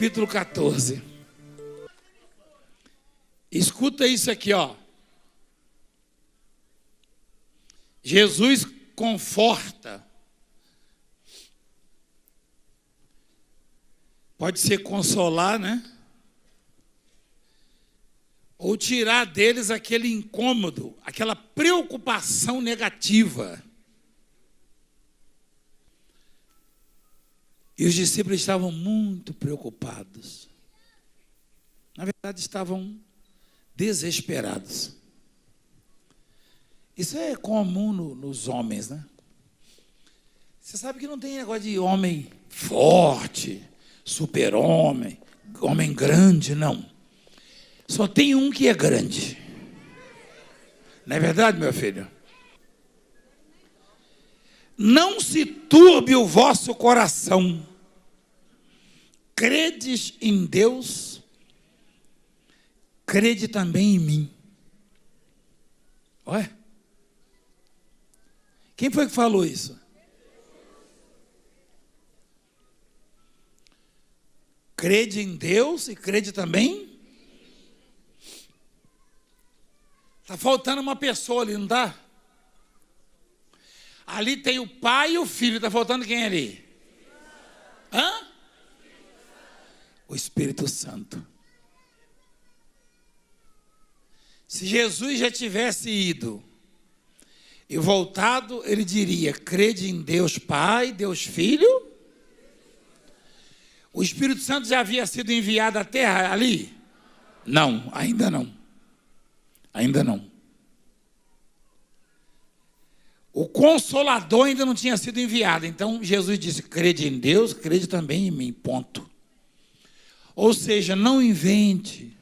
capítulo 14. Escuta isso aqui, ó. Jesus conforta. Pode ser consolar, né? Ou tirar deles aquele incômodo, aquela preocupação negativa. E os discípulos estavam muito preocupados. Na verdade, estavam desesperados. Isso é comum nos homens, né? Você sabe que não tem negócio de homem forte, super-homem, homem grande, não. Só tem um que é grande. Não é verdade, meu filho? Não se turbe o vosso coração. Credes em Deus, crede também em mim. Olha. Quem foi que falou isso? Crede em Deus e crede também? Está faltando uma pessoa ali, não está? Ali tem o pai e o filho. Está faltando quem ali? Hã? O Espírito Santo. Se Jesus já tivesse ido e voltado, ele diria: crede em Deus Pai, Deus Filho. O Espírito Santo já havia sido enviado à terra ali? Não, ainda não. Ainda não. O Consolador ainda não tinha sido enviado. Então Jesus disse: crede em Deus, crede também em mim, ponto. Ou seja, não invente.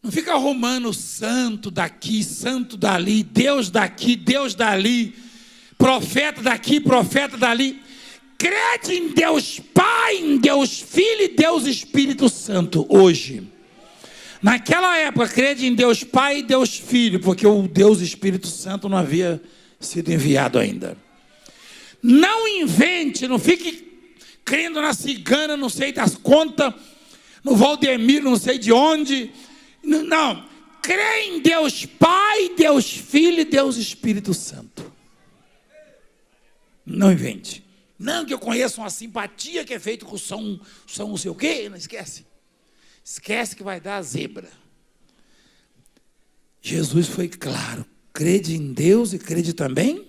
Não fica arrumando santo daqui, santo dali, Deus daqui, Deus dali, profeta daqui, profeta dali. Crede em Deus Pai, em Deus Filho e Deus Espírito Santo hoje. Naquela época, crede em Deus Pai e Deus Filho, porque o Deus Espírito Santo não havia sido enviado ainda. Não invente, não fique crendo na cigana, não sei das contas, no Valdemiro, não sei de onde. Não, crê em Deus Pai, Deus Filho e Deus Espírito Santo. Não invente. Não, que eu conheço uma simpatia que é feita com som não sei o quê, não esquece. Esquece que vai dar a zebra. Jesus foi claro. Crede em Deus e crede também?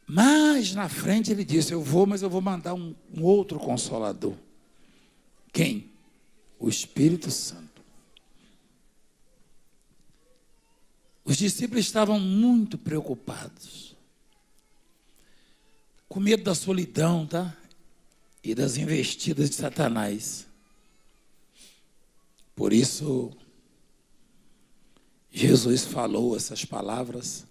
Mas na frente ele disse: eu vou, mas eu vou mandar um outro Consolador. Quem? O Espírito Santo. Os discípulos estavam muito preocupados. Com medo da solidão, tá? E das investidas de Satanás. Por isso, Jesus falou essas palavras.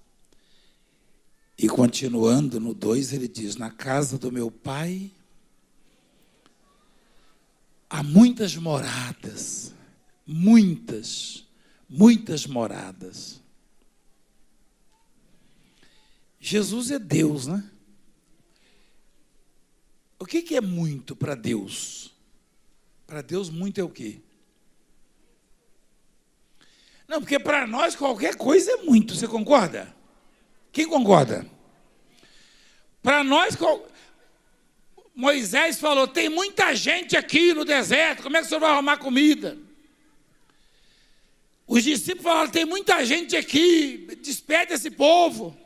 E continuando no 2, ele diz: na casa do meu Pai há muitas moradas. Muitas moradas. Jesus é Deus, né? O que é muito para Deus? Para Deus muito é o quê? Não, porque para nós qualquer coisa é muito, você concorda? Quem concorda? Para nós, Moisés falou: tem muita gente aqui no deserto, como é que o senhor vai arrumar comida? Os discípulos falaram: tem muita gente aqui, despede esse povo.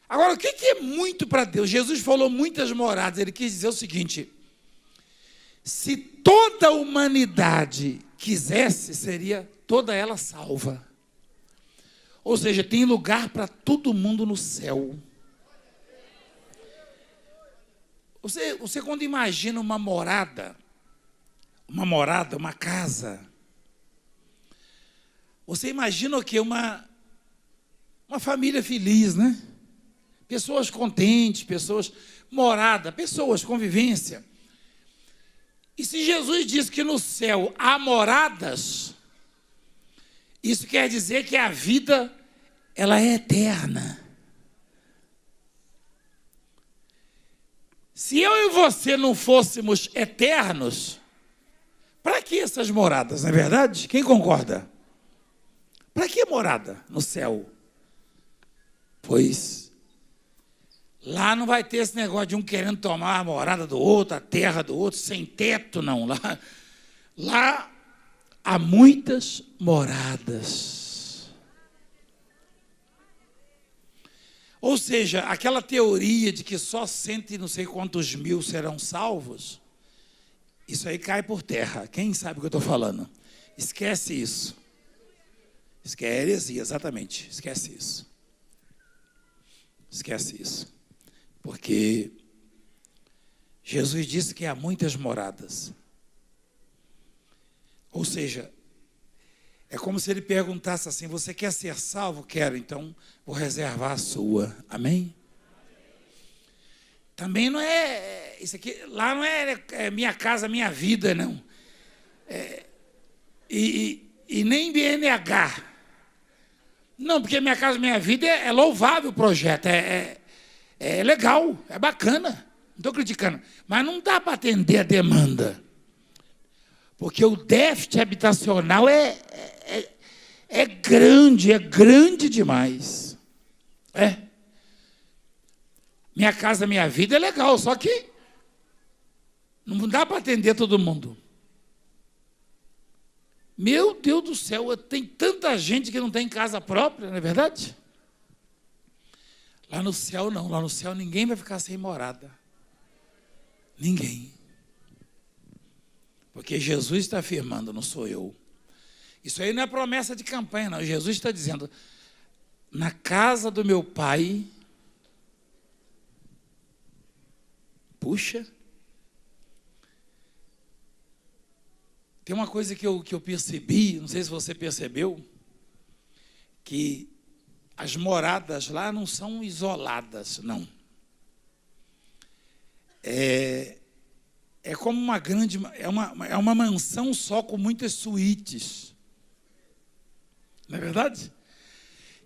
Agora, o que é muito para Deus? Jesus falou muitas moradas. Ele quis dizer o seguinte: se toda a humanidade quisesse, seria toda ela salva. Ou seja, tem lugar para todo mundo no céu. Você quando imagina uma morada, uma casa, você imagina o quê? Uma família feliz, né? Pessoas contentes, pessoas, convivência. E se Jesus disse que no céu há moradas, isso quer dizer que a vida, ela é eterna. Se eu e você não fôssemos eternos, para que essas moradas, não é verdade? Quem concorda? Para que morada no céu? Pois lá não vai ter esse negócio de um querendo tomar a morada do outro, a terra do outro, sem teto, não. Lá há muitas moradas. Ou seja, aquela teoria de que só 100 e não sei quantos mil serão salvos, isso aí cai por terra. Quem sabe o que eu estou falando? Esquece isso. Esquece, é heresia, exatamente. Esquece isso. Esquece isso. Porque Jesus disse que há muitas moradas. Ou seja, é como se ele perguntasse assim: você quer ser salvo? Quero, então vou reservar a sua. Amém? Também não é, isso aqui, lá não é minha casa, minha vida, não. E nem BNH. Não, porque minha casa, minha vida é louvável o projeto, é legal, é bacana. Não estou criticando, mas não dá para atender a demanda. Porque o déficit habitacional é grande demais. Minha casa, minha vida é legal, só que não dá para atender todo mundo. Meu Deus do céu, tem tanta gente que não tem casa própria, não é verdade? Lá no céu não, lá no céu ninguém vai ficar sem morada. Ninguém. Porque Jesus está afirmando, não sou eu. Isso aí não é promessa de campanha, não. Jesus está dizendo, na casa do meu Pai, puxa, tem uma coisa que eu percebi, não sei se você percebeu, que as moradas lá não são isoladas, não. É como uma grande, é uma mansão só com muitas suítes. Não é verdade?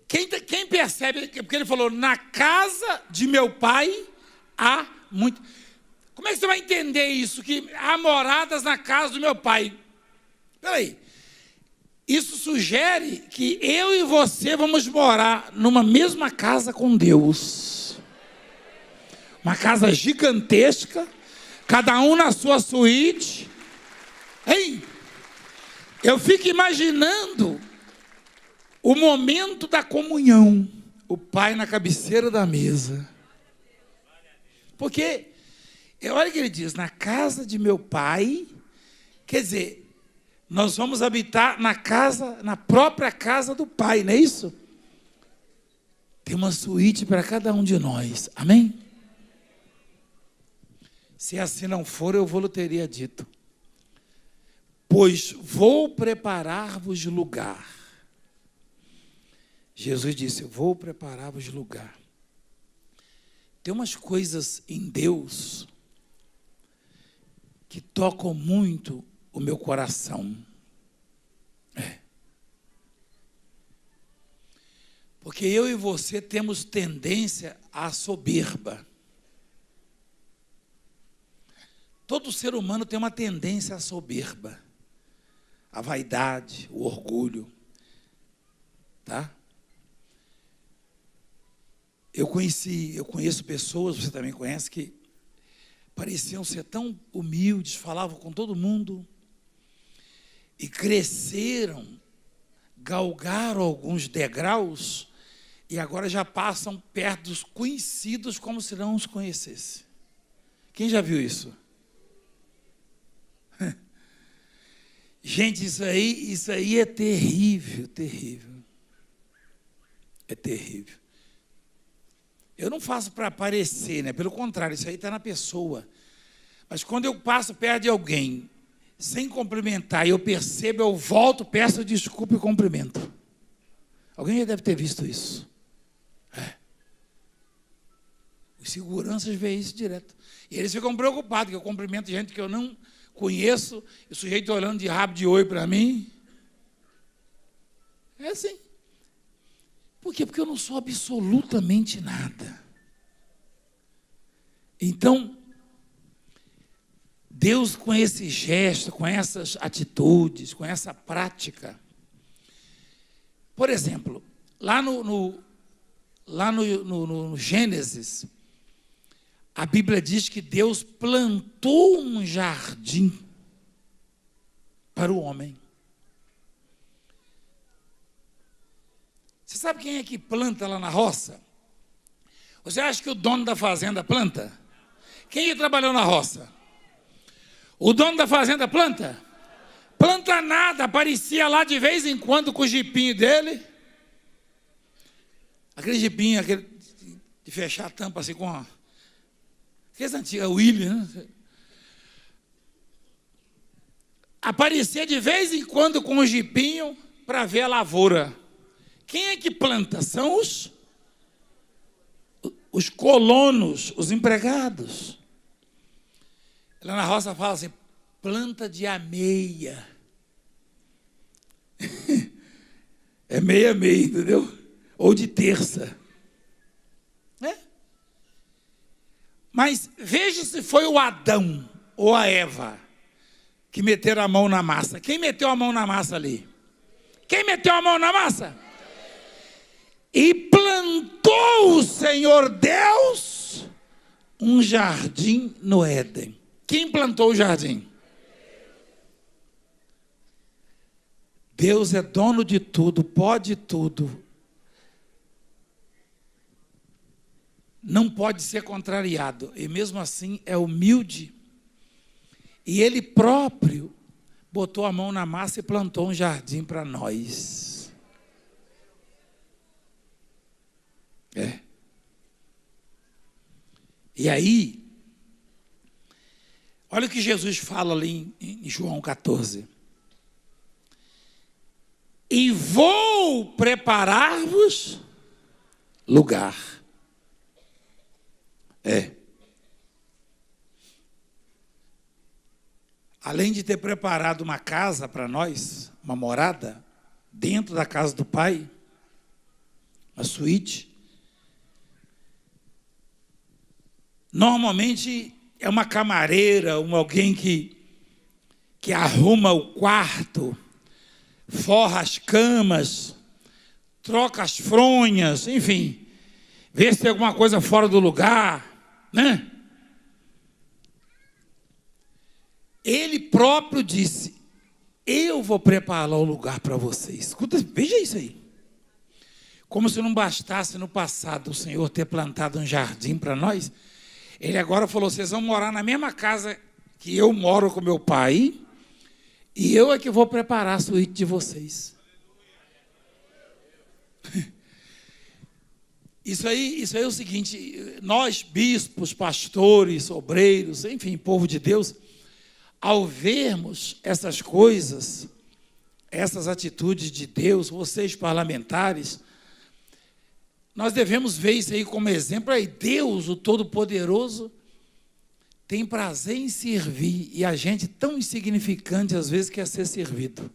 Quem percebe, porque ele falou, na casa de meu pai há muito. Como é que você vai entender isso? Que há moradas na casa do meu pai. Espera aí. Isso sugere que eu e você vamos morar numa mesma casa com Deus. Uma casa gigantesca, cada um na sua suíte. Hein? Eu fico imaginando o momento da comunhão. O pai na cabeceira da mesa. Porque, olha o que ele diz, na casa de meu pai, quer dizer, nós vamos habitar na própria casa do pai, não é isso? Tem uma suíte para cada um de nós, amém? Se assim não for, eu vou-lhe teria dito. Pois vou preparar-vos lugar. Jesus disse, eu vou preparar-vos lugar. Tem umas coisas em Deus que tocam muito o meu coração. Porque eu e você temos tendência à soberba. Todo ser humano tem uma tendência à soberba, à vaidade, o orgulho. Tá? Eu conheço pessoas, você também conhece, que pareciam ser tão humildes, falavam com todo mundo, e cresceram, galgaram alguns degraus, e agora já passam perto dos conhecidos como se não os conhecesse. Quem já viu isso? Gente, isso aí é terrível, terrível. É terrível. Eu não faço para aparecer, né? Pelo contrário, isso aí está na pessoa. Mas quando eu passo perto de alguém, sem cumprimentar, e eu percebo, eu volto, peço desculpa e cumprimento. Alguém já deve ter visto isso. Os seguranças veem isso direto. E eles ficam preocupados, que eu cumprimento gente que eu não conheço, e o sujeito olhando de rabo de oi para mim. É assim. Por quê? Porque eu não sou absolutamente nada. Então, Deus, com esse gesto, com essas atitudes, com essa prática. Por exemplo, lá no Gênesis, a Bíblia diz que Deus plantou um jardim para o homem. Você sabe quem é que planta lá na roça? Você acha que o dono da fazenda planta? Quem trabalhou na roça? O dono da fazenda planta? Planta nada, aparecia lá de vez em quando com o jipinho dele. Aquele jipinho, aquele de fechar a tampa assim com a... Aqueles antigos, William, né? Aparecia de vez em quando com o jipinho para ver a lavoura. Quem é que planta? São os colonos, os empregados. Lá na roça fala assim, planta de ameia. É meia-meia, entendeu? Ou de terça. Mas veja se foi o Adão ou a Eva que meteram a mão na massa. Quem meteu a mão na massa ali? Quem meteu a mão na massa? E plantou o Senhor Deus um jardim no Éden. Quem plantou o jardim? Deus é dono de tudo, pode tudo. Não pode ser contrariado. E mesmo assim é humilde. E Ele próprio botou a mão na massa e plantou um jardim para nós. E aí, olha o que Jesus fala ali em João 14. E vou preparar-vos lugar. Além de ter preparado uma casa para nós, uma morada, dentro da casa do Pai, uma suíte, normalmente é uma camareira, alguém que arruma o quarto, forra as camas, troca as fronhas, enfim, vê se tem alguma coisa fora do lugar, né? Ele próprio disse, eu vou preparar o lugar para vocês. Escuta, veja isso aí. Como se não bastasse no passado o Senhor ter plantado um jardim para nós, Ele agora falou, vocês vão morar na mesma casa que eu moro com meu pai, e eu é que vou preparar a suíte de vocês. Isso aí é o seguinte, nós bispos, pastores, obreiros, enfim, povo de Deus, ao vermos essas coisas, essas atitudes de Deus, vocês parlamentares, nós devemos ver isso aí como exemplo. Aí Deus, o Todo-Poderoso, tem prazer em servir, e a gente tão insignificante às vezes quer ser servido.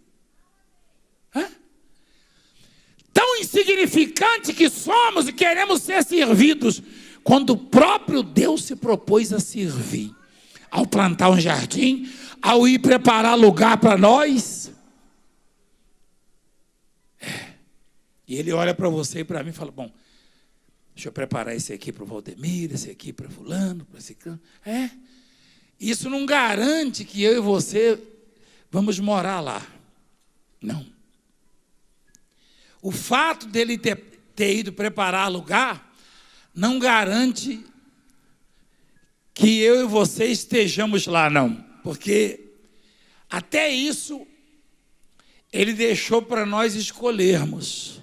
Tão insignificante que somos e queremos ser servidos, quando o próprio Deus se propôs a servir. Ao plantar um jardim, ao ir preparar lugar para nós. E Ele olha para você e para mim e fala, bom, deixa eu preparar esse aqui para o Valdemir, esse aqui para fulano, para esse cano. Isso não garante que eu e você vamos morar lá. Não. O fato dele ter ido preparar lugar não garante que eu e você estejamos lá, não. Porque até isso Ele deixou para nós escolhermos.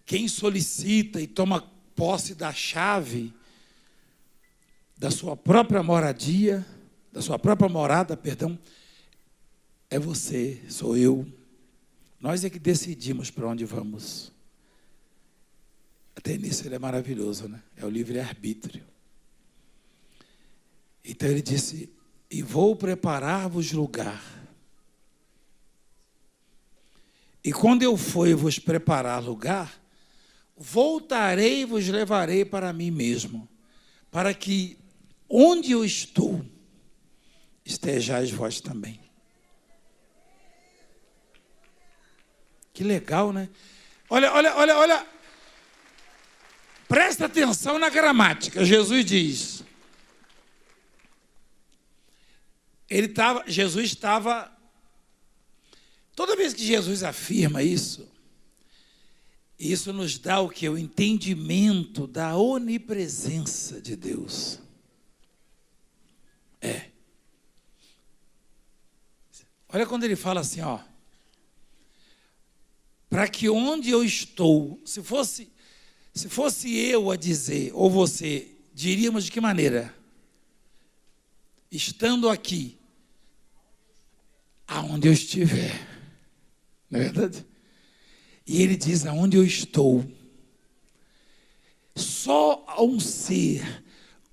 Quem solicita e toma posse da chave da sua própria moradia, da sua própria morada, é você, sou eu. Nós é que decidimos para onde vamos. Até nisso Ele é maravilhoso, né? É o livre-arbítrio. Então Ele disse, e vou preparar-vos lugar. E quando eu for vos preparar lugar, voltarei e vos levarei para mim mesmo, para que onde eu estou, estejais vós também. Que legal, né? Olha. Presta atenção na gramática. Jesus diz... Jesus estava... Toda vez que Jesus afirma isso nos dá o quê? O entendimento da onipresença de Deus. Olha quando ele fala assim, ó. Para que onde eu estou, se fosse eu a dizer, ou você, diríamos de que maneira? Estando aqui, aonde eu estiver. Não é verdade? E ele diz, aonde eu estou. Só um ser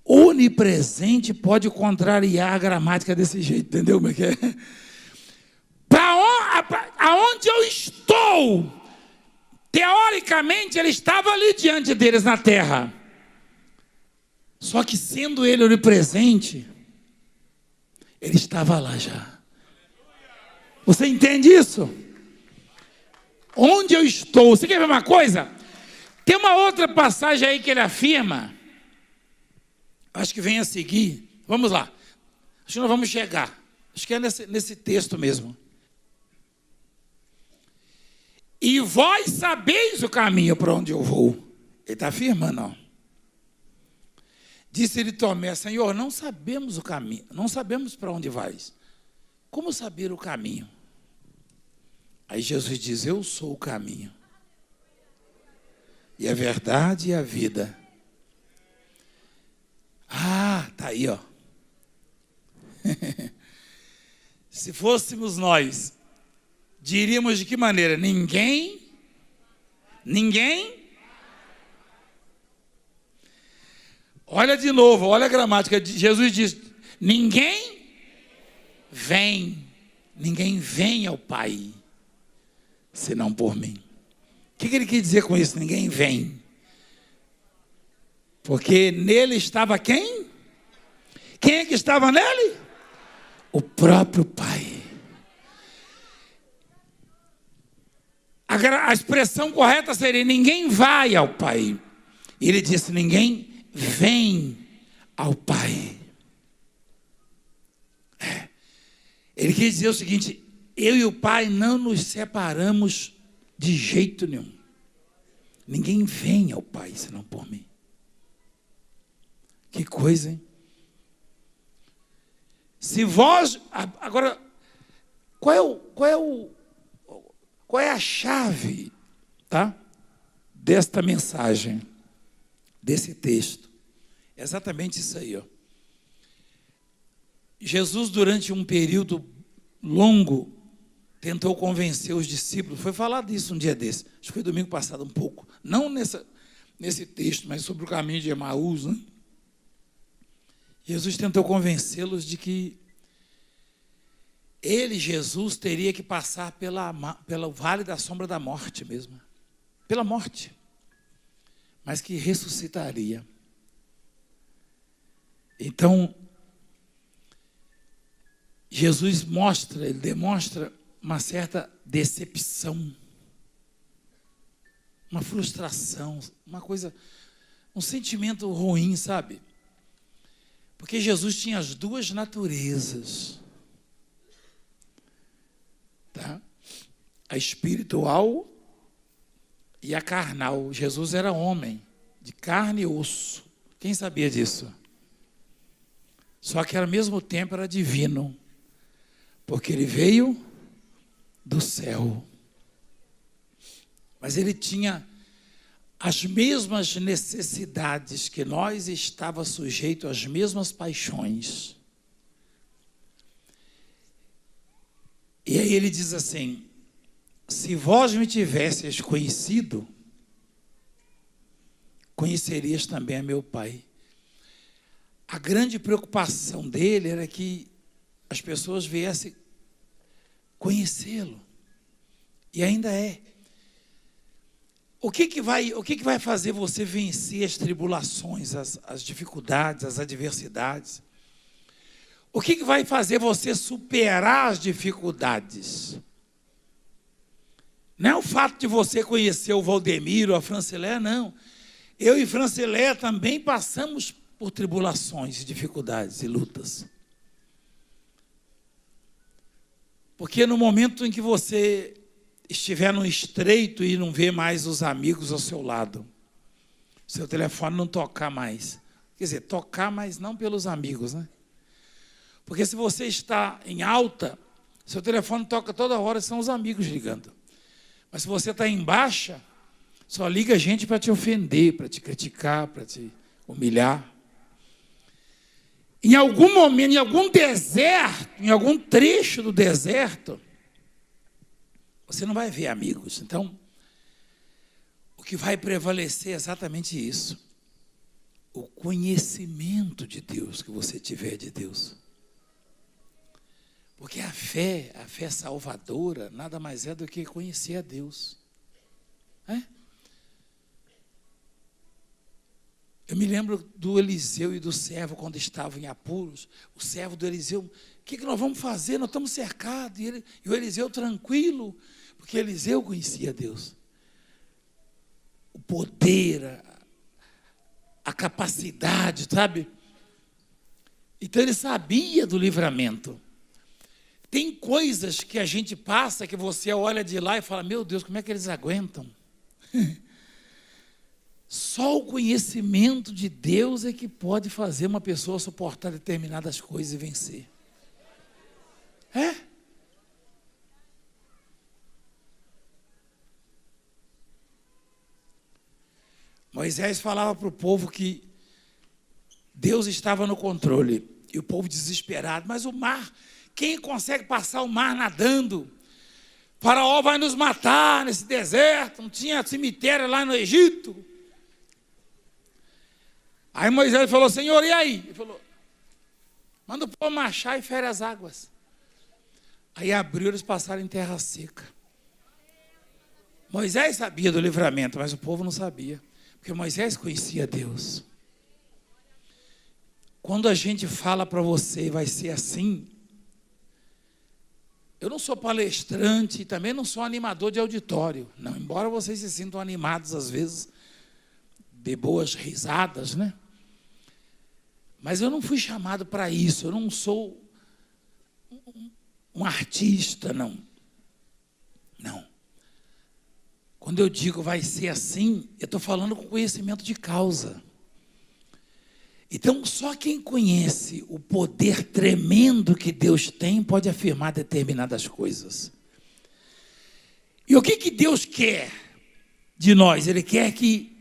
onipresente pode contrariar a gramática desse jeito, entendeu como é que é? Aonde eu estou, teoricamente ele estava ali diante deles na terra. Só que sendo ele onipresente, ele estava lá já. Você entende isso? Onde eu estou? Você quer ver uma coisa? Tem uma outra passagem aí que ele afirma. Acho que vem a seguir. Vamos lá. Acho que nós vamos chegar. Acho que é nesse texto mesmo. E vós sabeis o caminho para onde eu vou. Ele está afirmando, ó. Disse-lhe Tomé, Senhor, não sabemos o caminho, não sabemos para onde vais. Como saber o caminho? Aí Jesus diz, eu sou o caminho. E a verdade e a vida. Ah, tá aí, ó. Se fôssemos nós, diríamos de que maneira? Ninguém. Olha de novo, olha a gramática. Jesus diz, ninguém vem ao Pai, senão por mim. O que ele quer dizer com isso? Ninguém vem. Porque nele estava quem? Quem é que estava nele? O próprio Pai. A expressão correta seria, ninguém vai ao Pai. E ele disse, ninguém vem ao Pai. Ele quer dizer o seguinte, eu e o Pai não nos separamos de jeito nenhum. Ninguém vem ao Pai, senão por mim. Que coisa, hein? Se vós... Agora, qual é a chave, tá? Desta mensagem, desse texto? É exatamente isso aí, ó. Jesus, durante um período longo, tentou convencer os discípulos. Foi falado isso um dia desse. Acho que foi domingo passado um pouco. Não nesse texto, mas sobre o caminho de Emaús, né? Jesus tentou convencê-los de que ele, Jesus, teria que passar pelo vale da sombra da morte mesmo. Pela morte. Mas que ressuscitaria. Então, Jesus demonstra uma certa decepção, uma frustração, uma coisa, um sentimento ruim, sabe? Porque Jesus tinha as duas naturezas, tá? A espiritual e a carnal. Jesus era homem, de carne e osso. Quem sabia disso? Só que ao mesmo tempo era divino, porque ele veio do céu. Mas ele tinha as mesmas necessidades que nós, estava sujeito às mesmas paixões. E aí ele diz assim, se vós me tivesseis conhecido, conhecerias também a meu Pai. A grande preocupação dele era que as pessoas viessem conhecê-lo. E ainda é. O que que vai fazer você vencer as tribulações, as dificuldades, as adversidades? O que que vai fazer você superar as dificuldades? Não é o fato de você conhecer o Valdemiro, a Francileia, não. Eu e Francileia também passamos por tribulações, dificuldades e lutas. Porque no momento em que você estiver no estreito e não vê mais os amigos ao seu lado, seu telefone não tocar mais. Quer dizer, tocar, mas não pelos amigos, né? Porque se você está em alta, seu telefone toca toda hora, são os amigos ligando. Mas se você está em baixa, só liga gente para te ofender, para te criticar, para te humilhar. Em algum momento, em algum deserto, em algum trecho do deserto, você não vai ver amigos. Então, o que vai prevalecer é exatamente isso. O conhecimento de Deus que você tiver de Deus. Porque a fé salvadora, nada mais é do que conhecer a Deus. Eu me lembro do Eliseu e do servo, quando estavam em apuros. O servo do Eliseu, o que nós vamos fazer? Nós estamos cercados. E o Eliseu tranquilo, porque Eliseu conhecia Deus. O poder, a capacidade, sabe? Então ele sabia do livramento. Tem coisas que a gente passa, que você olha de lá e fala, meu Deus, como é que eles aguentam? Só o conhecimento de Deus é que pode fazer uma pessoa suportar determinadas coisas e vencer. Moisés falava para o povo que Deus estava no controle. E o povo desesperado. Mas o mar, quem consegue passar o mar nadando? Faraó vai nos matar nesse deserto. Não tinha cemitério lá no Egito. Aí Moisés falou, Senhor, e aí? Ele falou, manda o povo marchar e fere as águas. Aí abriu, eles passaram em terra seca. Moisés sabia do livramento, mas o povo não sabia. Porque Moisés conhecia Deus. Quando a gente fala para você, vai ser assim. Eu não sou palestrante, também não sou animador de auditório. Não, embora vocês se sintam animados às vezes, de boas risadas, né? Mas eu não fui chamado para isso, eu não sou um artista, não. Não. Quando eu digo vai ser assim, eu estou falando com conhecimento de causa. Então, só quem conhece o poder tremendo que Deus tem pode afirmar determinadas coisas. E o que Deus quer de nós? Ele quer que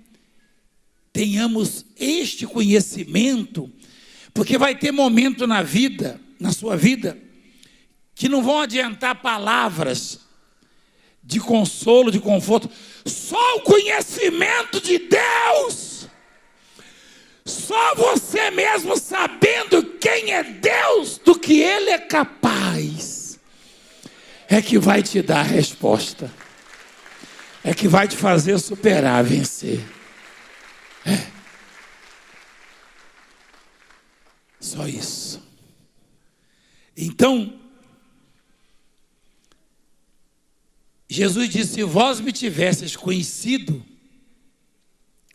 tenhamos este conhecimento, porque vai ter momento na vida, na sua vida, que não vão adiantar palavras de consolo, de conforto. Só o conhecimento de Deus, só você mesmo sabendo quem é Deus, do que Ele é capaz, é que vai te dar a resposta, é que vai te fazer superar, vencer. Só isso. Então, Jesus disse, se vós me tivesseis conhecido,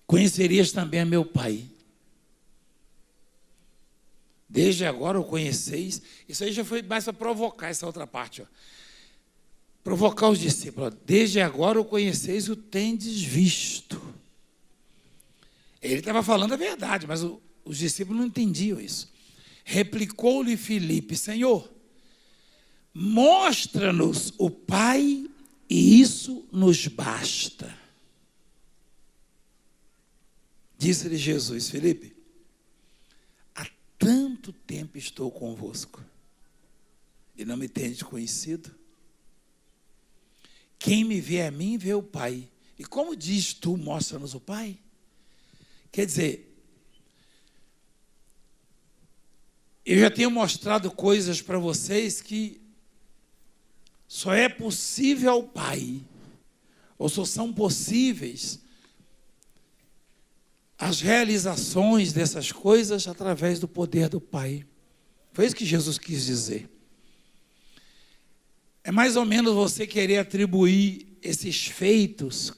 conhecerias também a meu Pai. Desde agora o conheceis. Isso aí já foi mais para provocar essa outra parte. Provocar os discípulos. Desde agora o conheceis, o tendes visto. Ele estava falando a verdade, mas os discípulos não entendiam isso. Replicou-lhe Filipe, Senhor, mostra-nos o Pai e isso nos basta. Disse-lhe Jesus, Filipe, há tanto tempo estou convosco e não me tendes conhecido? Quem me vê a mim, vê o Pai. E como diz tu, mostra-nos o Pai? Quer dizer, eu já tenho mostrado coisas para vocês que só é possível ao Pai ou só são possíveis as realizações dessas coisas através do poder do Pai. Foi isso que Jesus quis dizer. É mais ou menos você querer atribuir esses feitos,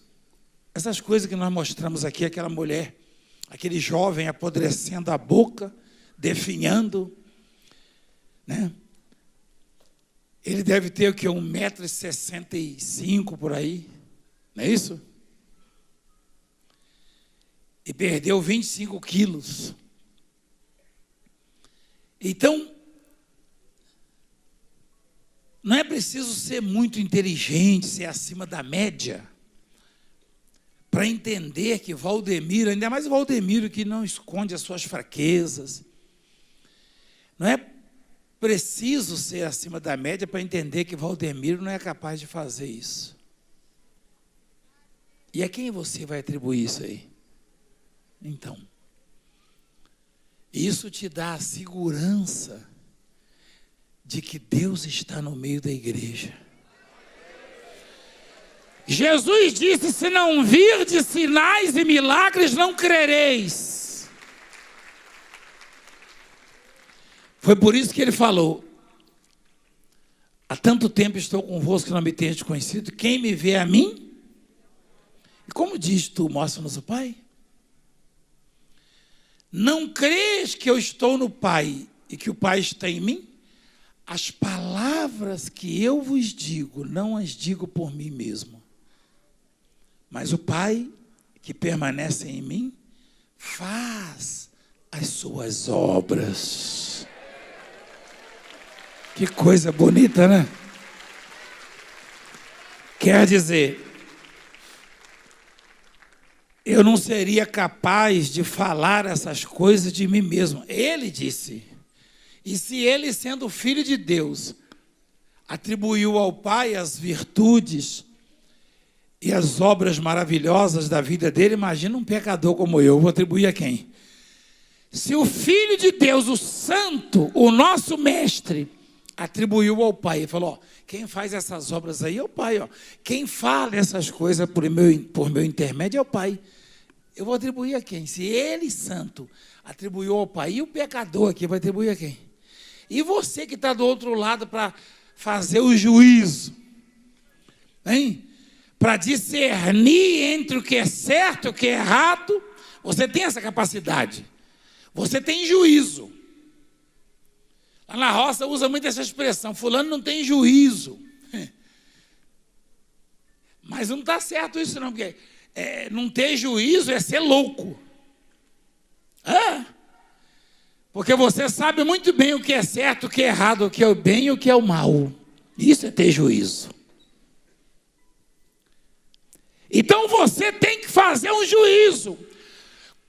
essas coisas que nós mostramos aqui, aquela mulher, aquele jovem apodrecendo a boca, definhando, né? Ele deve ter o quê? 1,65 m por aí, não é isso? E perdeu 25 quilos. Então, não é preciso ser muito inteligente, ser acima da média, para entender que Valdemiro, ainda mais Valdemiro que não esconde as suas fraquezas, não é preciso ser acima da média para entender que Valdemiro não é capaz de fazer isso. E a quem você vai atribuir isso aí? Então, isso te dá a segurança de que Deus está no meio da igreja. Jesus disse: se não virdes sinais e milagres, não crereis. Foi por isso que ele falou: há tanto tempo estou convosco que não me tendes conhecido, quem me vê a mim? E como diz tu, mostra-nos o Pai? Não crês que eu estou no Pai e que o Pai está em mim? As palavras que eu vos digo, não as digo por mim mesmo, mas o Pai que permanece em mim faz as suas obras. Que coisa bonita, né? Quer dizer, eu não seria capaz de falar essas coisas de mim mesmo. Ele disse. E se ele, sendo filho de Deus, atribuiu ao Pai as virtudes e as obras maravilhosas da vida dele, imagina um pecador como eu. Vou atribuir a quem? Se o Filho de Deus, o Santo, o nosso mestre, atribuiu ao Pai, ele falou: ó, quem faz essas obras aí é o Pai, ó. Quem fala essas coisas por meu intermédio é o Pai. Eu vou atribuir a quem? Se ele, Santo, atribuiu ao Pai, e o pecador aqui vai atribuir a quem? E você que está do outro lado para fazer o juízo, hein? Para discernir entre o que é certo e o que é errado, você tem essa capacidade. Você tem juízo. Lá na roça usa muito essa expressão: fulano não tem juízo. Mas não está certo isso não, porque não ter juízo é ser louco. Porque você sabe muito bem o que é certo, o que é errado, o que é o bem e o que é o mal. Isso é ter juízo. Então você tem que fazer um juízo.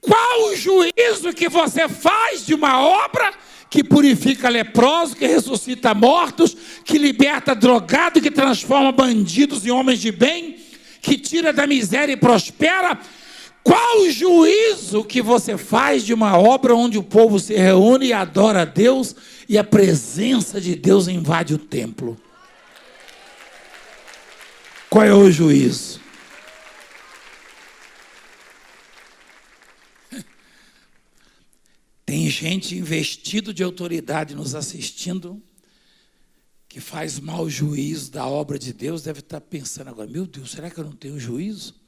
Qual o juízo que você faz de uma obra que purifica leprosos, que ressuscita mortos, que liberta drogado, que transforma bandidos em homens de bem, que tira da miséria e prospera? Qual o juízo que você faz de uma obra onde o povo se reúne e adora a Deus e a presença de Deus invade o templo? Qual é o juízo? Tem gente investido de autoridade nos assistindo, que faz mau juízo da obra de Deus, deve estar pensando agora: meu Deus, será que eu não tenho juízo?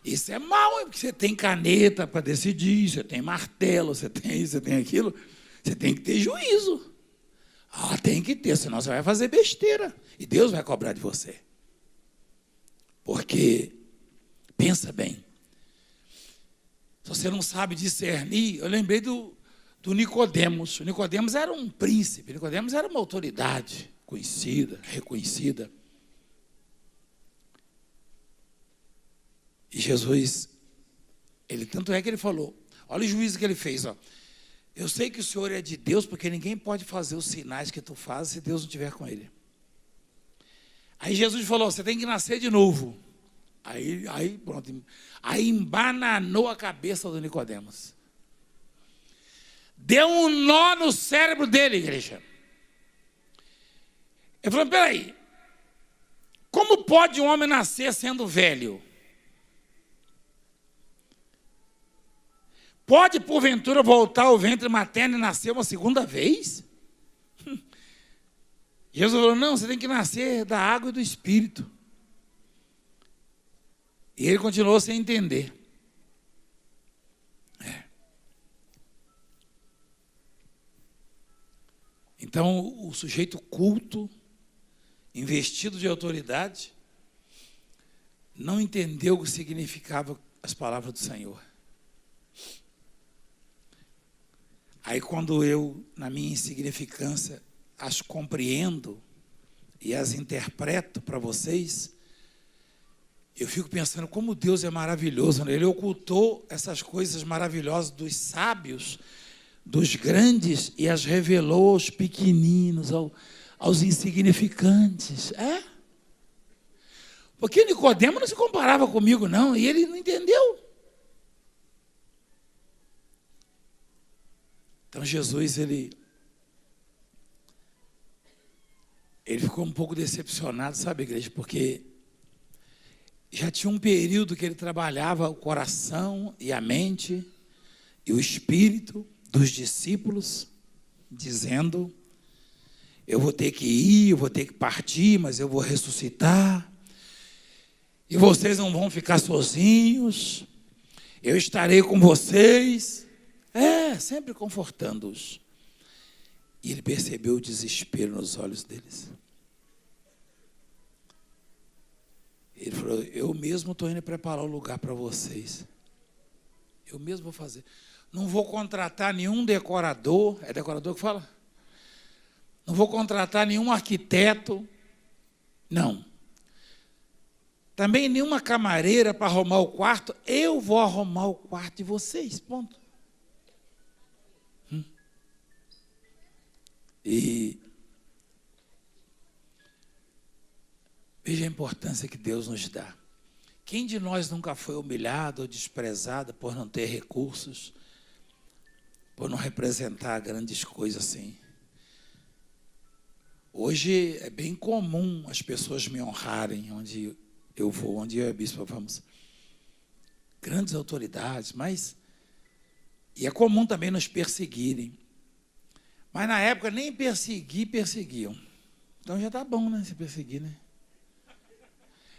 Isso é mau, porque você tem caneta para decidir, você tem martelo, você tem isso, você tem aquilo. Você tem que ter juízo. Tem que ter, senão você vai fazer besteira. E Deus vai cobrar de você. Porque, pensa bem, se você não sabe discernir, eu lembrei do Nicodemos. O Nicodemos era um príncipe, Nicodemos era uma autoridade conhecida, reconhecida. E Jesus, tanto é que ele falou, olha o juízo que ele fez, ó. Eu sei que o Senhor é de Deus, porque ninguém pode fazer os sinais que tu fazes se Deus não estiver com ele. Aí Jesus falou: você tem que nascer de novo. Aí pronto. Aí embananou a cabeça do Nicodemos. Deu um nó no cérebro dele, igreja. Ele falou: peraí, Como pode um homem nascer sendo velho? Pode, porventura, voltar ao ventre materno e nascer uma segunda vez? Jesus falou, não, você tem que nascer da água e do Espírito. E ele continuou sem entender. Então, o sujeito culto, investido de autoridade, não entendeu o que significava as palavras do Senhor. Aí, quando eu, na minha insignificância, as compreendo e as interpreto para vocês, eu fico pensando como Deus é maravilhoso, né? Ele ocultou essas coisas maravilhosas dos sábios, dos grandes, e as revelou aos pequeninos, aos insignificantes. Porque Nicodemo não se comparava comigo, não, e ele não entendeu. Então Jesus, ele ficou um pouco decepcionado, sabe, igreja? Porque já tinha um período que ele trabalhava o coração e a mente e o espírito dos discípulos, dizendo, eu vou ter que ir, eu vou ter que partir, mas eu vou ressuscitar, e vocês não vão ficar sozinhos, eu estarei com vocês, sempre confortando-os. E ele percebeu o desespero nos olhos deles. Ele falou, eu mesmo estou indo preparar o lugar para vocês. Eu mesmo vou fazer. Não vou contratar nenhum decorador. É decorador que fala? Não vou contratar nenhum arquiteto. Não. Também nenhuma camareira para arrumar o quarto. Eu vou arrumar o quarto de vocês. Ponto. E veja a importância que Deus nos dá. Quem de nós nunca foi humilhado ou desprezado por não ter recursos, por não representar grandes coisas assim? Hoje é bem comum as pessoas me honrarem onde eu vou, onde eu e a bispa vamos. Grandes autoridades, mas... E é comum também nos perseguirem. Mas na época nem perseguiam. Então já está bom, né, se perseguir, né?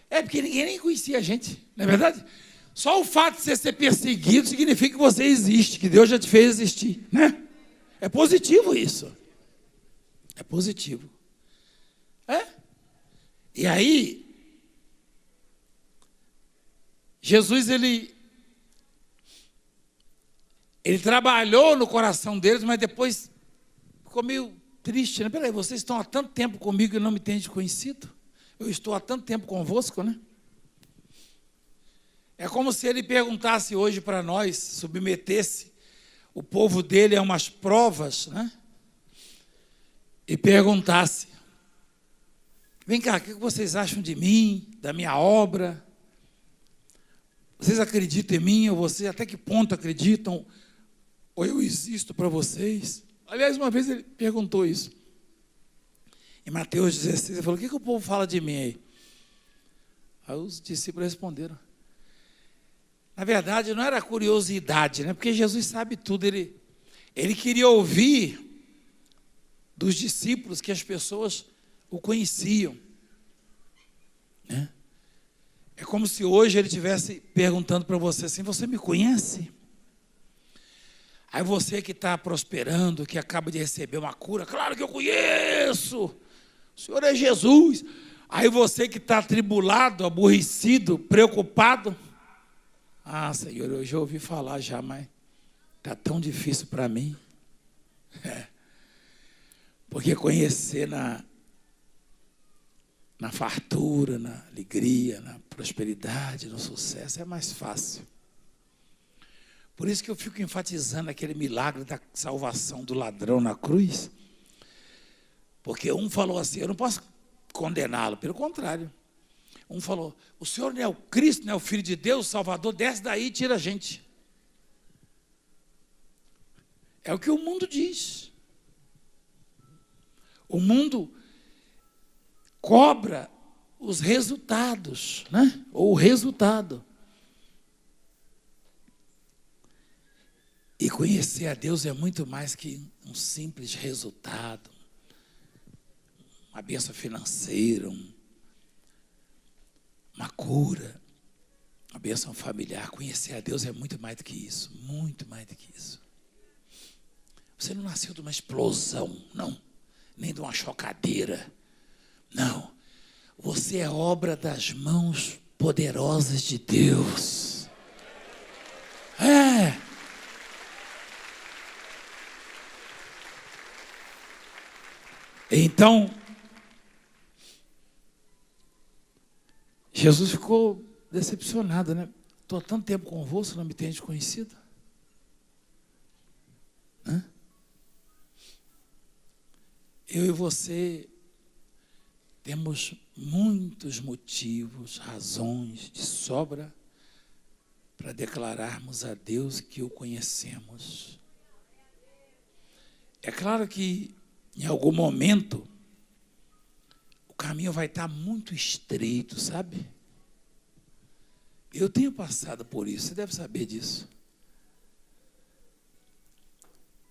Porque ninguém nem conhecia a gente, não é verdade? Só o fato de você ser perseguido significa que você existe, que Deus já te fez existir, né? É positivo isso. É positivo. E aí, Jesus, ele trabalhou no coração deles, mas depois ficou meio triste, né? Peraí, vocês estão há tanto tempo comigo e não me têm conhecido? Eu estou há tanto tempo convosco, né? É como se ele perguntasse hoje para nós, submetesse o povo dele a umas provas, né? E perguntasse, vem cá, o que vocês acham de mim, da minha obra? Vocês acreditam em mim, ou vocês até que ponto acreditam? Ou eu existo para vocês? Aliás, uma vez ele perguntou isso. Em Mateus 16, ele falou, o que o povo fala de mim aí? Aí os discípulos responderam. Na verdade, não era curiosidade, né? Porque Jesus sabe tudo. Ele queria ouvir dos discípulos que as pessoas o conheciam, né? É como se hoje ele estivesse perguntando para você assim, você me conhece? Aí você que está prosperando, que acaba de receber uma cura, claro que eu conheço, o Senhor é Jesus. Aí você que está atribulado, aborrecido, preocupado, Senhor, eu já ouvi falar já, mas está tão difícil para mim. Porque conhecer na fartura, na alegria, na prosperidade, no sucesso é mais fácil. Por isso que eu fico enfatizando aquele milagre da salvação do ladrão na cruz. Porque um falou assim, eu não posso condená-lo, pelo contrário. Um falou, o Senhor não é o Cristo, não é o Filho de Deus, o Salvador, desce daí e tira a gente. É o que o mundo diz. O mundo cobra os resultados, né? Ou o resultado. E conhecer a Deus é muito mais que um simples resultado, uma bênção financeira, uma cura, uma bênção familiar. Conhecer a Deus é muito mais do que isso, muito mais do que isso. Você não nasceu de uma explosão, não, nem de uma chocadeira, não. Você é obra das mãos poderosas de Deus. Então, Jesus ficou decepcionado, né? Estou há tanto tempo convosco, não me tendes conhecido? Hã? Eu e você temos muitos motivos, razões de sobra para declararmos a Deus que o conhecemos. É claro que em algum momento o caminho vai estar muito estreito, sabe? Eu tenho passado por isso, você deve saber disso.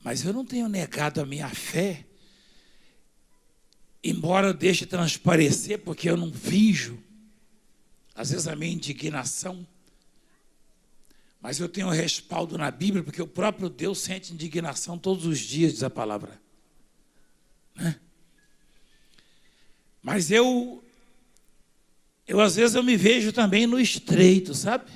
Mas eu não tenho negado a minha fé, embora eu deixe transparecer, porque eu não finjo, às vezes, a minha indignação. Mas eu tenho respaldo na Bíblia, porque o próprio Deus sente indignação todos os dias, diz a palavra. Né? Mas eu às vezes eu me vejo também no estreito, sabe?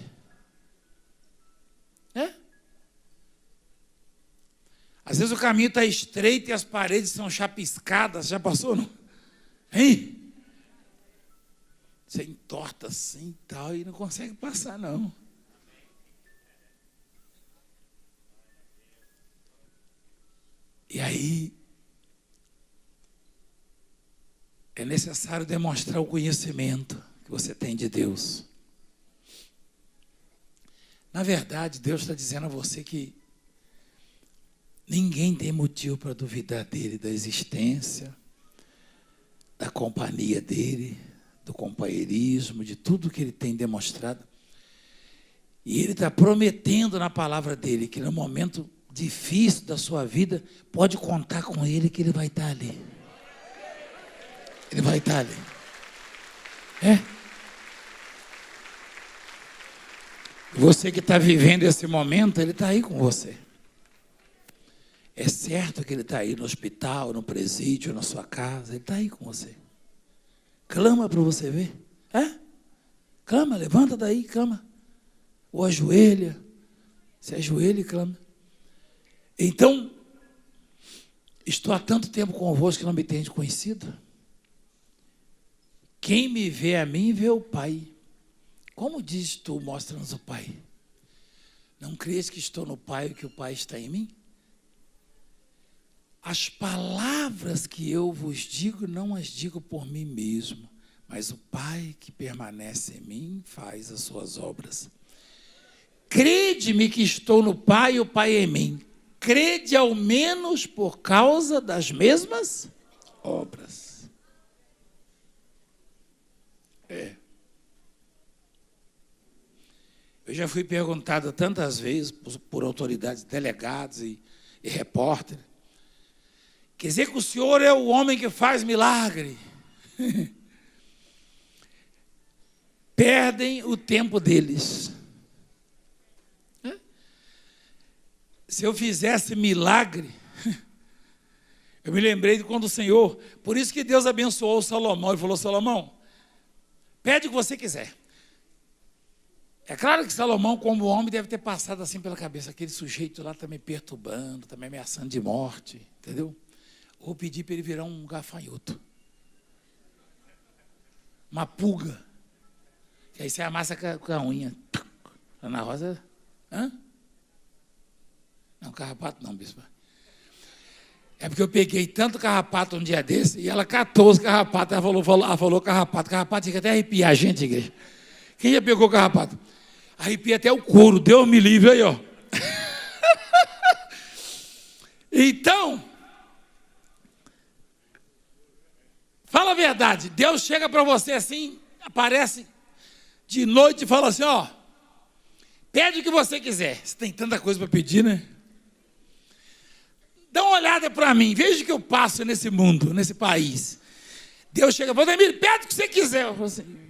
Às vezes o caminho está estreito e as paredes são chapiscadas. Já passou, não? Hein? Você entorta assim e tal e não consegue passar, não. E aí é necessário demonstrar o conhecimento que você tem de Deus. Na verdade, Deus está dizendo a você que ninguém tem motivo para duvidar dele, da existência, da companhia dele, do companheirismo, de tudo que ele tem demonstrado. E ele está prometendo na palavra dele que no momento difícil da sua vida, pode contar com ele que ele vai estar ali. Ele vai estar ali. Você que está vivendo esse momento, ele está aí com você. É certo que ele está aí no hospital, no presídio, na sua casa, ele está aí com você. Clama para você ver. Clama, levanta daí, clama. Ou ajoelha. Se ajoelha e clama. Então, estou há tanto tempo convosco que não me tendes conhecido. Quem me vê a mim, vê o Pai. Como diz tu, mostra-nos o Pai? Não crês que estou no Pai e que o Pai está em mim? As palavras que eu vos digo, não as digo por mim mesmo, mas o Pai que permanece em mim faz as suas obras. Crede-me que estou no Pai e o Pai em mim. Crede ao menos por causa das mesmas obras. Eu já fui perguntado tantas vezes por autoridades, delegados e repórteres. Quer dizer que o senhor é o homem que faz milagre. Perdem o tempo deles. Se eu fizesse milagre, eu me lembrei de quando o Senhor, por isso que Deus abençoou Salomão, ele falou: Salomão, pede o que você quiser. É claro que Salomão, como homem, deve ter passado assim pela cabeça, aquele sujeito lá está me perturbando, está me ameaçando de morte, entendeu? Vou pedir para ele virar um gafanhoto, uma pulga, que aí você amassa com a unha. Ana Rosa, Não, carrapato não, bispo. É porque eu peguei tanto carrapato um dia desse, e ela catou os carrapatos, ela falou carrapato tinha que até arrepiar a gente, igreja. Quem já pegou carrapato? Arrepia até o couro, Deus me livre, aí, ó. Então, fala a verdade, Deus chega para você assim, aparece de noite e fala assim, ó, pede o que você quiser. Você tem tanta coisa para pedir, né? Dá uma olhada para mim, veja o que eu passo nesse mundo, nesse país. Deus chega e fala, Emílio, pede o que você quiser. Eu falo assim,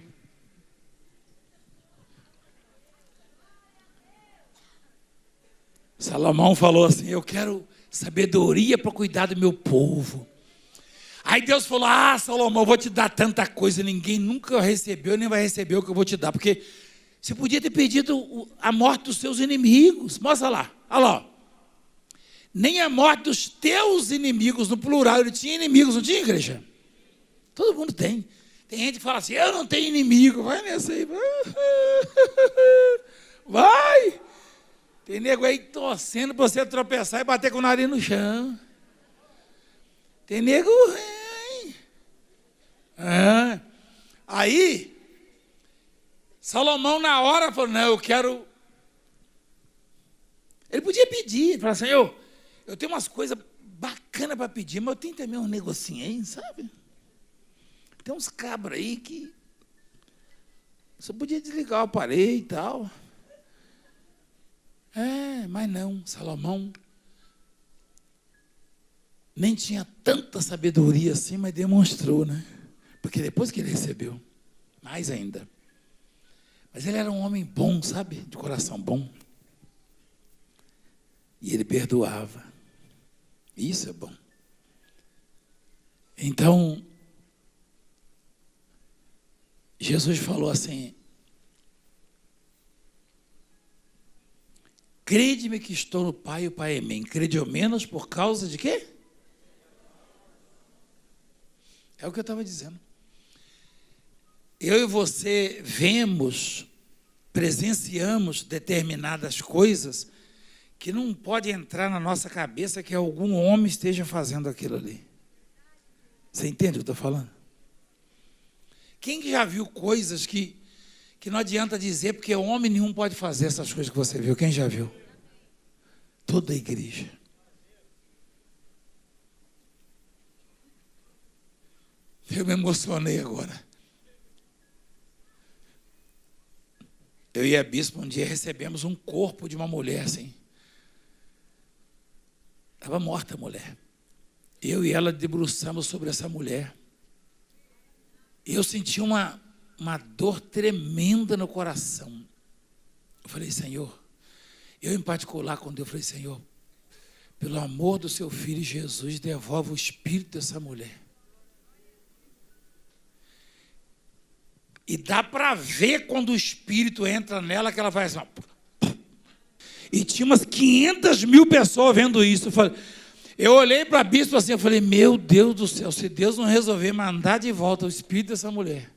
Salomão falou assim, eu quero sabedoria para cuidar do meu povo. Aí Deus falou, Salomão, eu vou te dar tanta coisa, ninguém nunca recebeu, nem vai receber o que eu vou te dar, porque você podia ter pedido a morte dos seus inimigos. Mostra lá, olha lá. Nem a morte dos teus inimigos, no plural, ele tinha inimigos, não tinha, igreja? Todo mundo tem. Tem gente que fala assim, eu não tenho inimigo, vai nessa aí. Vai. Tem nego aí torcendo para você tropeçar e bater com o nariz no chão. Tem nego... Aí, Salomão na hora falou, não, eu quero... Ele podia pedir, falar, Senhor, eu tenho umas coisas bacanas para pedir, mas eu tenho também um negocinho aí, sabe? Tem uns cabras aí que... Você podia desligar o aparelho e tal. Mas não, Salomão nem tinha tanta sabedoria assim, mas demonstrou, né? Porque depois que ele recebeu, mais ainda. Mas ele era um homem bom, sabe? De coração bom. E ele perdoava. Isso é bom. Então, Jesus falou assim, crede-me que estou no Pai e o Pai em mim. Crede ao menos por causa de quê? É o que eu estava dizendo. Eu e você vemos, presenciamos determinadas coisas que não pode entrar na nossa cabeça que algum homem esteja fazendo aquilo ali. Você entende o que eu estou falando? Quem que já viu coisas que não adianta dizer, porque homem nenhum pode fazer essas coisas que você viu? Quem já viu? Toda a igreja. Eu me emocionei agora. Eu e a bispa um dia recebemos um corpo de uma mulher assim. Estava morta a mulher. Eu e ela debruçamos sobre essa mulher. E eu senti uma dor tremenda no coração. Eu falei, Senhor, eu em particular, quando eu falei, Senhor, pelo amor do seu filho Jesus, devolve o espírito dessa mulher. E dá para ver quando o espírito entra nela, que ela vai assim, ó. E tinha umas 500.000 pessoas vendo isso. Eu olhei para a bispa assim, eu falei, meu Deus do céu, se Deus não resolver mandar de volta o espírito dessa mulher,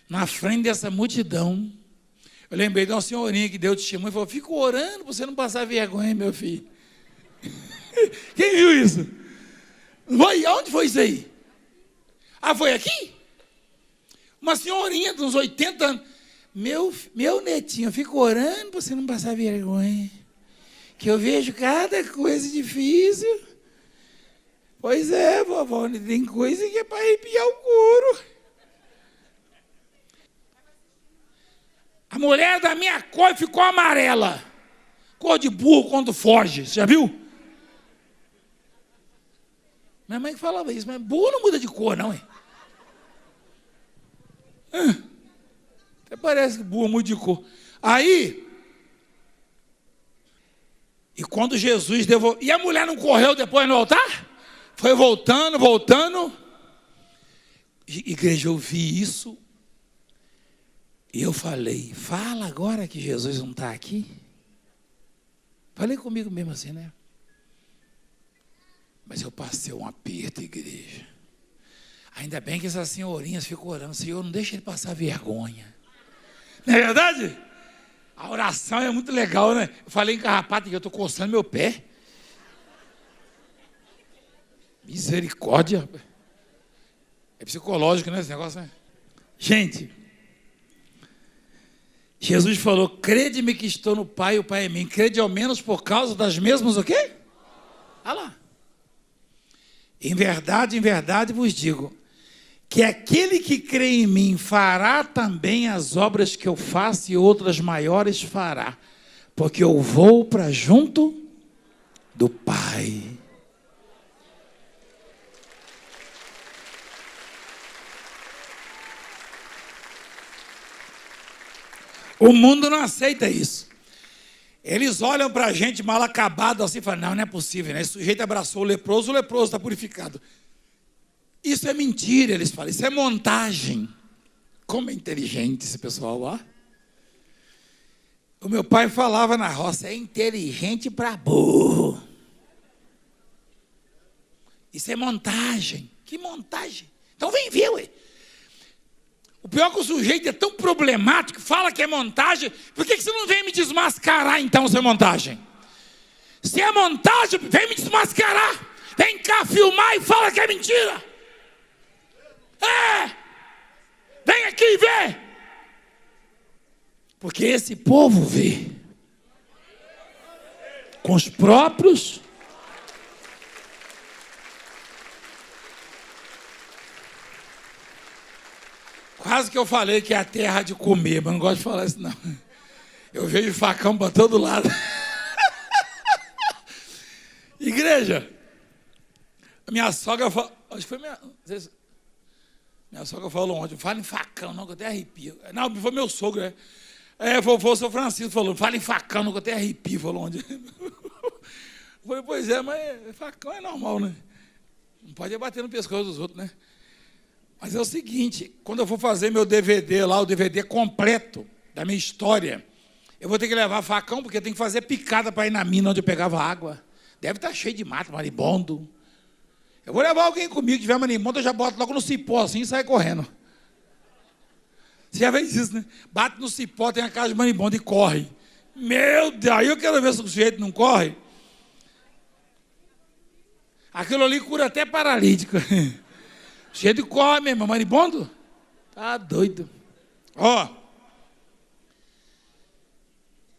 na frente dessa multidão, eu lembrei de uma senhorinha que deu testemunho e falou, fico orando para você não passar vergonha, meu filho. Quem viu isso? Onde foi isso aí? Foi aqui? Uma senhorinha de uns 80 anos. Meu netinho, eu fico orando para você não passar vergonha. Que eu vejo cada coisa difícil. Pois é, vovó, tem coisa que é para arrepiar o couro. A mulher da minha cor ficou amarela. Cor de burro quando foge. Você já viu? Minha mãe falava isso, mas burro não muda de cor, não, hein? Até parece que burro muda de cor. Aí, e quando Jesus devolveu... E a mulher não correu depois no altar? Foi voltando. Igreja, eu vi isso. E eu falei, fala agora que Jesus não está aqui. Falei comigo mesmo assim, né? Mas eu passei um aperto, igreja. Ainda bem que essas senhorinhas ficam orando, Senhor, não deixa ele passar vergonha. Não é verdade? A oração é muito legal, né? Eu falei em carrapato que eu estou coçando meu pé. Misericórdia. É psicológico, né, esse negócio, né? Gente, Jesus falou, crede-me que estou no Pai e o Pai em mim. Crede ao menos por causa das mesmas o quê? Olha lá. Em verdade vos digo, que aquele que crê em mim fará também as obras que eu faço e outras maiores fará, porque eu vou para junto do Pai. O mundo não aceita isso. Eles olham para a gente mal acabado assim e falam, não é possível, né? Esse sujeito abraçou o leproso está purificado. Isso é mentira, eles falam, isso é montagem. Como é inteligente esse pessoal lá. O meu pai falava na roça, é inteligente para burro. Isso é montagem. Que montagem? Então vem ver, ué. O pior é que o sujeito é tão problemático, fala que é montagem, por que você não vem me desmascarar então se é montagem? Se é montagem, vem me desmascarar. Vem cá filmar e fala que é mentira. Vem aqui ver. Porque esse povo vê com os próprios. Quase que eu falei que é a terra de comer, mas não gosto de falar isso não. Eu vejo facão para todo lado. Igreja, minha sogra falou, acho que foi minha sogra falou ontem, fala em facão, não, que eu até arrepio. Não, foi meu sogro, né? Vovô São Francisco falou, fala em facão, não, que eu até arrepio, falou ontem. Foi, pois é, mas facão é normal, né? Não pode bater no pescoço dos outros, né? Mas é o seguinte, quando eu for fazer meu DVD lá, o DVD completo da minha história, eu vou ter que levar facão, porque tem que fazer picada para ir na mina onde eu pegava água. Deve estar cheio de mato, marimbondo. Eu vou levar alguém comigo, que tiver marimbondo, eu já boto logo no cipó assim e sai correndo. Você já fez isso, né? Bate no cipó, tem a casa de marimbondo e corre. Meu Deus, aí eu quero ver se o sujeito não corre. Aquilo ali cura até paralítico. Cheio de corre mesmo, marimbondo? Tá doido. Ó.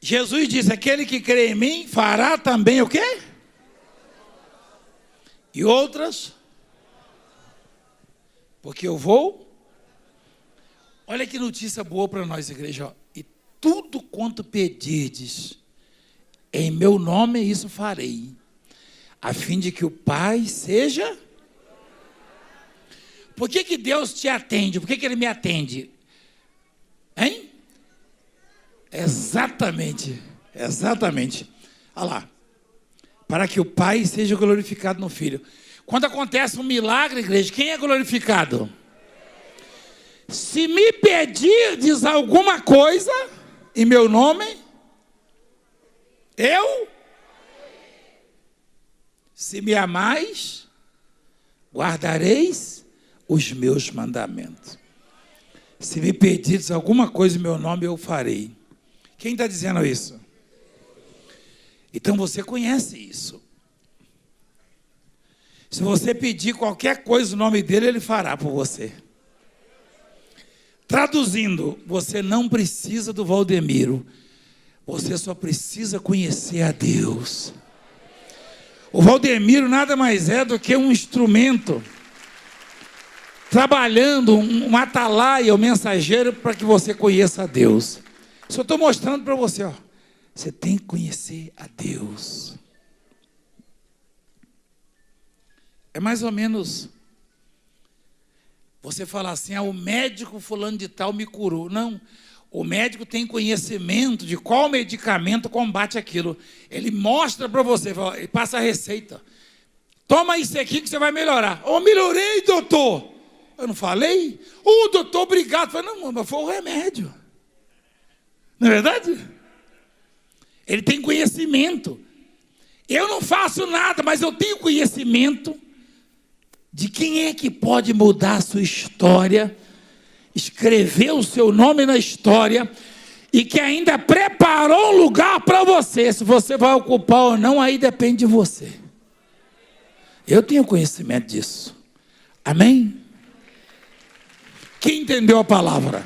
Jesus disse, aquele que crê em mim fará também o quê? E outras? Porque eu vou. Olha que notícia boa para nós, igreja. Ó. E tudo quanto pedirdes, em meu nome isso farei, a fim de que o Pai seja... Por que Deus te atende? Por que Ele me atende? Hein? Exatamente. Olha lá. Para que o Pai seja glorificado no Filho. Quando acontece um milagre, igreja, quem é glorificado? Se me pedirdes alguma coisa em meu nome, eu, se me amais, guardareis os meus mandamentos. Se me pedirdes alguma coisa em meu nome, eu farei. Quem está dizendo isso? Então você conhece isso. Se você pedir qualquer coisa no nome dele, ele fará por você. Traduzindo, você não precisa do Valdemiro. Você só precisa conhecer a Deus. O Valdemiro nada mais é do que um instrumento trabalhando, um atalaia, um mensageiro para que você conheça a Deus. Só estou mostrando para você, ó. Você tem que conhecer a Deus. É mais ou menos você falar assim, o médico fulano de tal me curou. Não, o médico tem conhecimento de qual medicamento combate aquilo. Ele mostra para você, ele passa a receita. Toma isso aqui que você vai melhorar. Melhorei, doutor. Eu não falei? Doutor, obrigado. Eu falei, não, mas foi o remédio. Não é verdade? Ele tem conhecimento. Eu não faço nada, mas eu tenho conhecimento de quem é que pode mudar a sua história, escrever o seu nome na história e que ainda preparou um lugar para você. Se você vai ocupar ou não, aí depende de você. Eu tenho conhecimento disso. Amém? Quem entendeu a palavra?